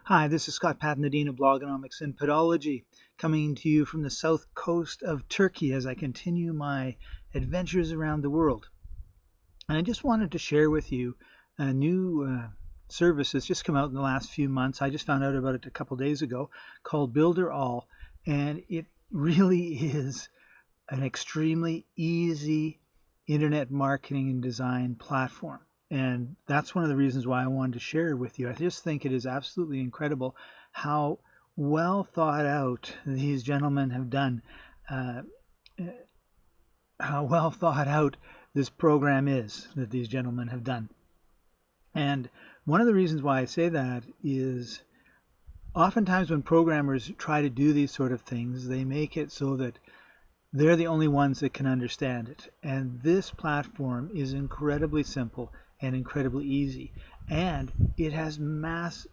Hi, this is Scott Patton of Blogonomics and Podology, coming to you from the south coast of Turkey as I continue my adventures around the world. And I just wanted to share with you a new service that's just come out in the last few months. I just found out about it a couple days ago, called Builderall, and it really is an extremely easy internet marketing and design platform. And that's one of the reasons why I wanted to share it with you. I just think it is absolutely incredible how well thought out these gentlemen have done, uh, how well thought out this program is that these gentlemen have done. And one of the reasons why I say that is oftentimes when programmers try to do these sort of things, they make it so that they're the only ones that can understand it. And this platform is incredibly simple and incredibly easy. And it has this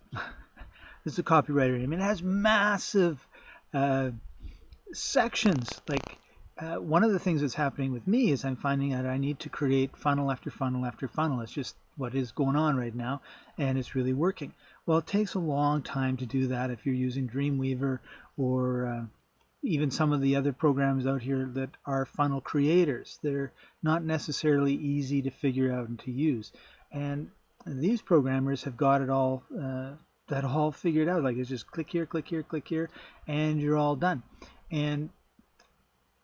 is a copywriter name. It has massive sections. Like one of the things that's happening with me is I'm finding out I need to create funnel after funnel after funnel. It's just what is going on right now, and it's really working. Well, it takes a long time to do that if you're using Dreamweaver or even some of the other programs out here that are funnel creators. They're not necessarily easy to figure out and to use. And these programmers have got it all that all figured out. Like it's just click here, click here, click here, and you're all done. And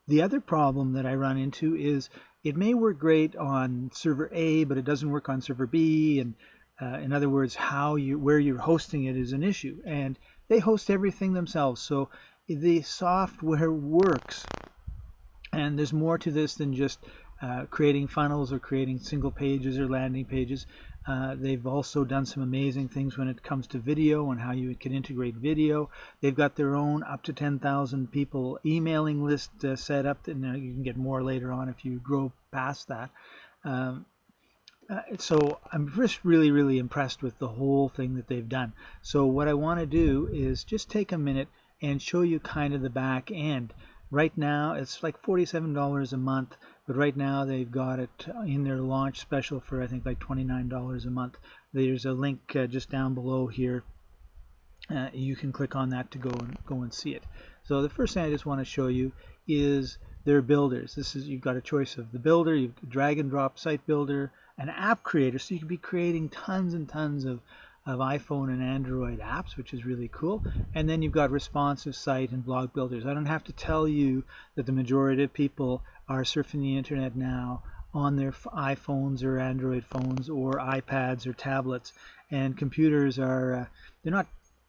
the other problem that I run into is it may work great on server A, but it doesn't work on server B. And in other words, where you're hosting it is an issue. And they host everything themselves. So the software works, and there's more to this than just creating funnels or creating single pages or landing pages. They've also done some amazing things when it comes to video and how you can integrate video. They've got their own up to 10,000 people emailing list set up, and you can get more later on if you grow past that. So I'm just really impressed with the whole thing that they've done. So what I want to do is just take a minute and show you kind of the back end. Right now it's like $47 a month, but right now they've got it in their launch special for I think like $29 a month. There's a link just down below here. You can click on that to go and see it. So the first thing I just want to show you is their builders. You've got a choice of the builder, you've drag and drop site builder, an app creator, so you can be creating tons and tons of iPhone and Android apps, which is really cool. And then you've got responsive site and blog builders. I don't have to tell you that the majority of people are surfing the internet now on their iPhones or Android phones or iPads or tablets, and computers are they're not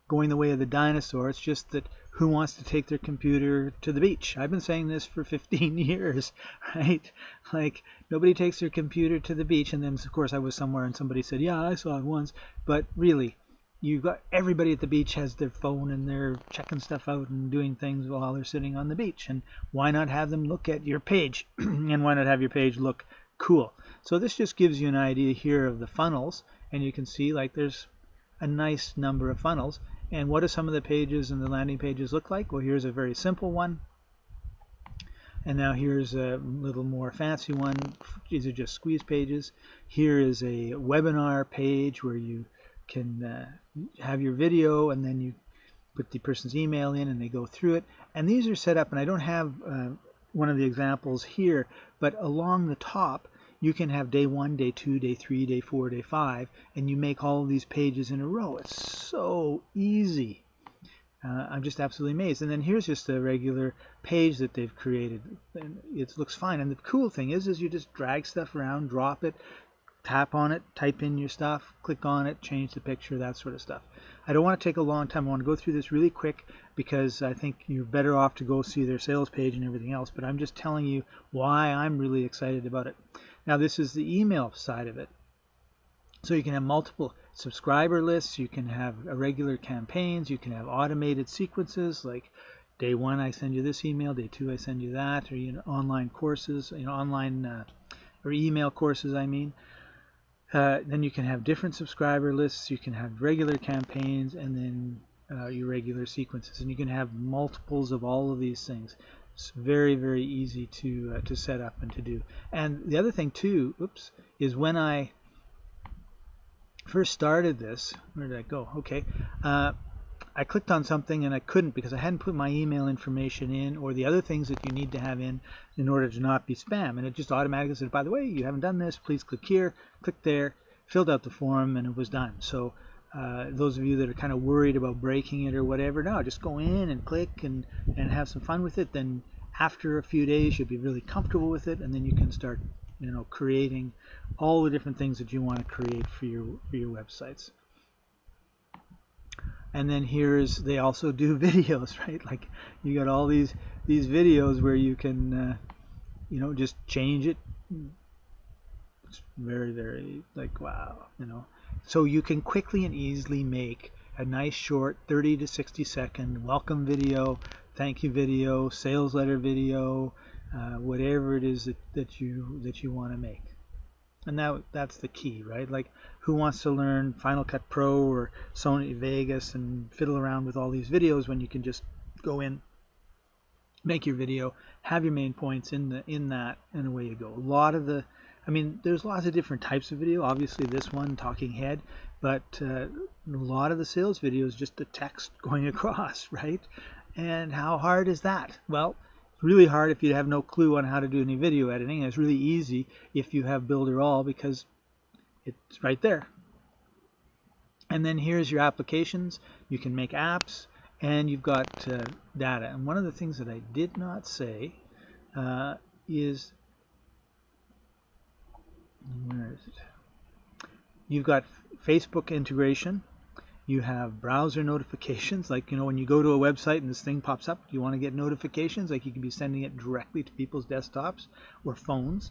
going the way of the dinosaur. It's just that who wants to take their computer to the beach? I've been saying this for 15 years, right? Like nobody takes their computer to the beach. And then of course I was somewhere and somebody said, yeah, I saw it once. But really, you've got everybody at the beach has their phone and they're checking stuff out and doing things while they're sitting on the beach. And why not have them look at your page? And why not have your page look cool? So this just gives you an idea here of the funnels, and you can see like there's a nice number of funnels. And what do some of the pages and the landing pages look like? Well, here's a very simple one. And now here's a little more fancy one. These are just squeeze pages. Here is a webinar page where you can have your video, and then you put the person's email in and they go through it. And these are set up, and I don't have one of the examples here, but along the top you can have day 1, day 2, day 3, day 4, day 5, and you make all of these pages in a row. It's so easy. I'm just absolutely amazed. And then here's just a regular page that they've created, and it looks fine. And the cool thing is you just drag stuff around, drop it, tap on it, type in your stuff, click on it, change the picture, that sort of stuff. I don't want to take a long time. I want to go through this really quick because I think you're better off to go see their sales page and everything else. But I'm just telling you why I'm really excited about it. Now this is the email side of it. So you can have multiple subscriber lists, you can have regular campaigns, you can have automated sequences like day 1 I send you this email, day 2 I send you that, or online courses, online or email courses I mean. Then you can have different subscriber lists, you can have regular campaigns, and then your regular sequences, and you can have multiples of all of these things. It's very easy to set up and to do. And the other thing too, is when I first started this, where did I go? Okay, I clicked on something and I couldn't because I hadn't put my email information in or the other things that you need to have in order to not be spam. And it just automatically said, by the way, you haven't done this, please click here, click there, filled out the form, and it was done. So those of you that are kind of worried about breaking it or whatever, no, just go in and click and have some fun with it. Then after a few days, you'll be really comfortable with it, and then you can start, creating all the different things that you want to create for your websites. And then they also do videos, right? Like you got all these videos where you can, just change it. It's very, very like, wow, So you can quickly and easily make a nice short 30 to 60 second welcome video, thank you video, sales letter video, whatever it is that you want to make. And that's the key, right? Like, who wants to learn Final Cut Pro or Sony Vegas and fiddle around with all these videos when you can just go in, make your video, have your main points in that, and away you go. There's lots of different types of video. Obviously, this one, talking head, but a lot of the sales video is just the text going across, right? And how hard is that? Well, really hard if you have no clue on how to do any video editing. It's really easy if you have Builderall because it's right there. And then here's your applications. You can make apps, and you've got data. And one of the things that I did not say is, where is it? You've got Facebook integration. You have browser notifications, like, when you go to a website and this thing pops up, you want to get notifications, like you can be sending it directly to people's desktops or phones.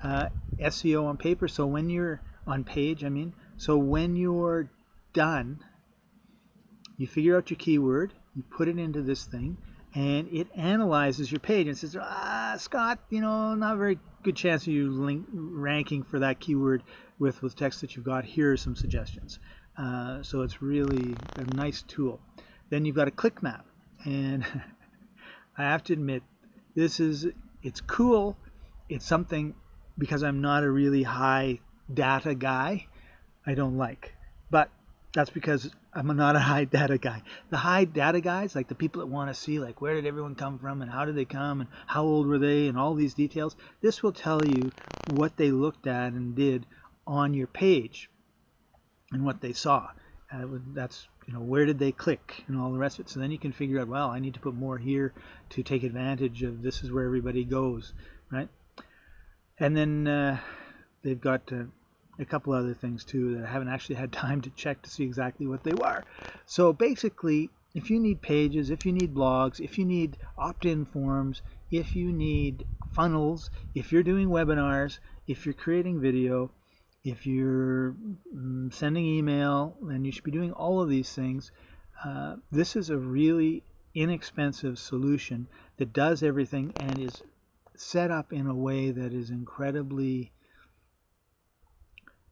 SEO on paper, so when you're on page, so when you're done, you figure out your keyword, you put it into this thing, and it analyzes your page and says, Scott, not a very good chance of you ranking for that keyword with text that you've got. Here are some suggestions. So it's really a nice tool. Then you've got a click map, and I have to admit, it's cool. It's something, because I'm not a really high data guy, I don't like. But that's because I'm not a high data guy. The high data guys, like the people that want to see, like, where did everyone come from and how did they come and how old were they and all these details, this will tell you what they looked at and did on your page and what they saw. That's, where did they click and all the rest of it. So then you can figure out, well, I need to put more here to take advantage of, this is where everybody goes, right? And then they've got a couple other things too that I haven't actually had time to check to see exactly what they were. So basically, if you need pages, if you need blogs, if you need opt-in forms, if you need funnels, if you're doing webinars, if you're creating video, if you're sending email, then you should be doing all of these things. This is a really inexpensive solution that does everything and is set up in a way that is incredibly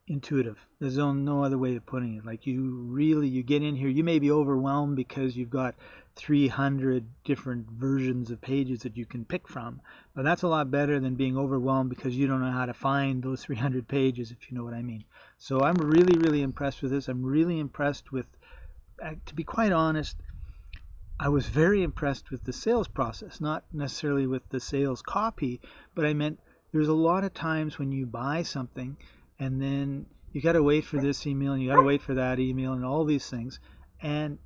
intuitive. There's no other way of putting it. Like, you get in here, you may be overwhelmed because you've got 300 different versions of pages that you can pick from, but that's a lot better than being overwhelmed because you don't know how to find those 300 pages, if you know what I mean. So I'm really, really impressed with this. I'm really impressed with, to be quite honest, I was very impressed with the sales process, not necessarily with the sales copy, but I meant there's a lot of times when you buy something and then you got to wait for this email and you got to wait for that email and all these things, and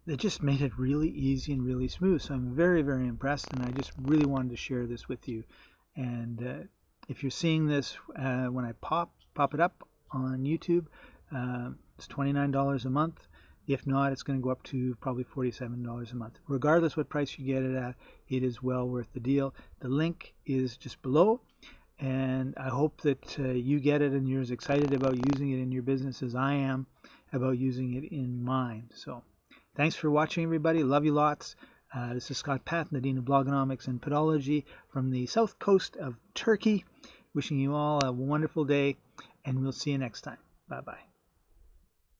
it just made it really easy and really smooth. So I'm very, very impressed, and I just really wanted to share this with you. And if you're seeing this when I pop it up on YouTube, it's $29 a month. If not, it's going to go up to probably $47 a month. Regardless what price you get it at, it is well worth the deal. The link is just below, and I hope that you get it and you're as excited about using it in your business as I am about using it in mine. So thanks for watching, everybody. Love you lots. This is Scott Patton, the Dean of Blogonomics and Podology from the south coast of Turkey. Wishing you all a wonderful day, and we'll see you next time. Bye-bye.